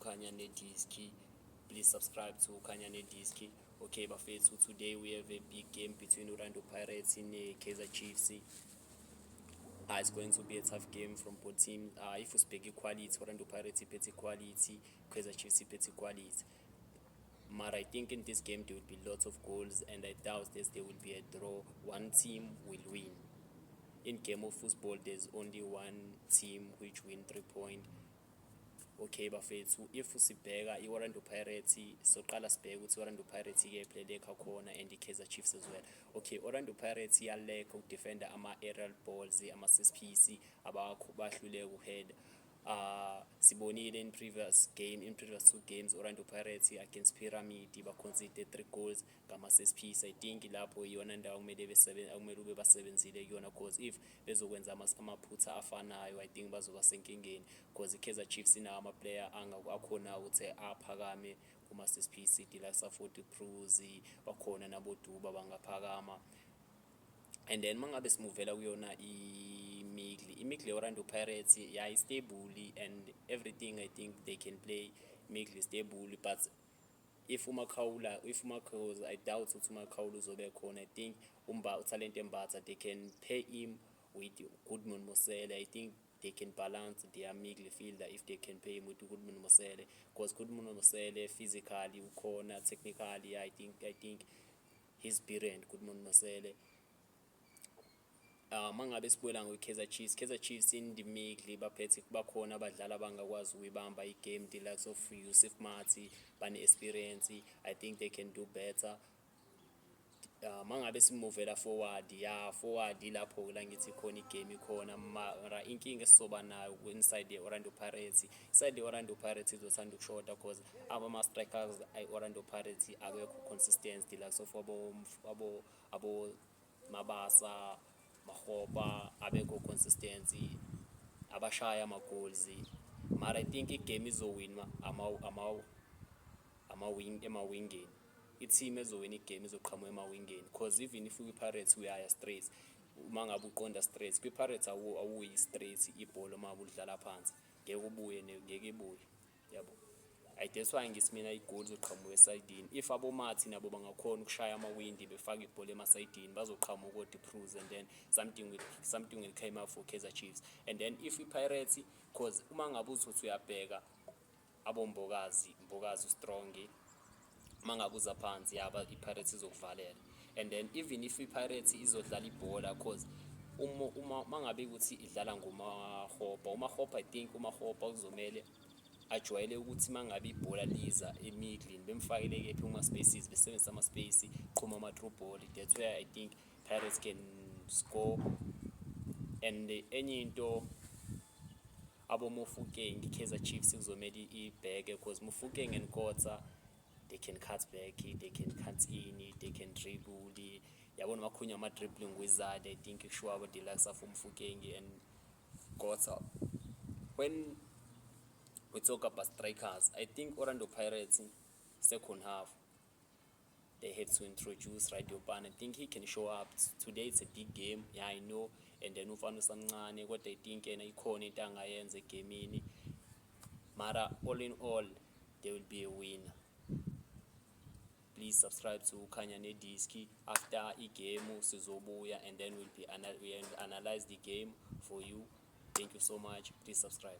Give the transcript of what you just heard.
Khanya Nediski. Please subscribe to Khanya Nediski. Okay, bafethu, today we have a big game between Orlando Pirates and Kaizer Chiefs. It's going to be a tough game from both teams. If we speak equality, Orlando Pirates iphethe quality, Kaizer Chiefs iphethe quality. But I think in this game there will be lots of goals, and I doubt there will be a draw. One team will win. In game of football, there's only one team which win 3 points. Okay, bafethu, if usibheka i-Orlando Pirates, soqala sibheke ukuthi i-Orlando Pirates ke iplay-lekha khona and i-Kaizer Chiefs as well. Okay, Orlando Pirates iyalekha ukudefenda ama-aerial balls, ama-set piece, abakho bahluleka ukuheada. Sibonile in previous 2 games, Orlando Pirates against Pyramid ba-conceded 3 goals ngama-set piece. I think lapho iyona ndawo akumele ube basebenzile kuyona, cause if bezokwenza amaphutha afanayo, I think bazoba senkingeni, cause i-Kaizer Chiefs inawo ama-player akhona ukuthi aphakame kuma-set piece, like Safoti Cruz, bakhona naboduba bangaphakama. And then mangabe simuvela kuyona imigli Orlando Pirates stable and everything. I think they can play imigli stable, but if uMakhauza, I doubt ukuthi uMakhauza uzobe khona. I think uTalente Mbatha, they can pair him with Goodman Mosele. I think they can balance their midfielder if they can pay him with Goodman Mosele, because Goodman Mosele physically ukhona, technically I think he's brilliant, Goodman Mosele. Mangabe sibuela ngo-Kaizer Chiefs in the middle baphethe bakhona abadlali abangakwazi ukuyibamba igame, the likes of Yusuf Mati, bane-experience. I think they can do better. Mangabe simuvela forward lapho la ngithi khona igame ikhona, mara inkinga esizoba nayo inside the-Orlando Pirates. Inside the-Orlando Pirates izothanda ukushoda, because ama-strikers ay-Orlando Pirates akekho consistent, the likes of abo Mabasa, Mahoba, abekho consistency, abashaya ama-goals. Mara I think igame izowinwa emawingeni. I-team ezowina igame izoqhamuka emawingeni, because even if kwi-Pirates uyaya straight, uma ngabe uqonda straight kwi-Pirates awuyi straight ibhola uma udlala phansi, ngeke ibuye, yabo. That's why ngithi mina i-goal izoqhamuka esayidini. If abomathi nabo bangakhona ukushaya amawindi befaka ibhola emasayidini, bazoqhamuka o-Depruz, and then something will come out for Kaizer Chiefs. And then if i-Pirates, because uma ngabe uzothi uyabheka abombokazi strong, uma ngabe uza phansi yaba i-Pirates izokuvalela. And then even if i-Pirates izodlala ibhola, because uma ngabe ukuthi idlala uMahopa, I think uMahopa uzomele ajwayele ukuthi mangabe ibhola liza emiglini bemfakele kephi kuma-spaces, besebenzisa ama-space, qhuma ama-through ball. That's where I think Pirates can score. And enye into aboMofokeng, Kaizer Chiefs kuzomele ibheke, because Mofokeng and Kotza, they can cut back, they can cut in, they can dribble. Yabona makhunya ama-dribbling wizard. I think sure about the likes of Mofokeng and Kotza. When we talk about strikers, I think Orlando Pirates second half, they had to introduce Radiopan. I think he can show up. Today it's a big game, yeah, I know. And then ufana samncane, what I think and ikhona into angayenza egamini. Mara all in all, there will be a winner. Please subscribe to Khanya Nediski. After a game sizobuya, and then we analyze the game for you. Thank you so much. Please subscribe.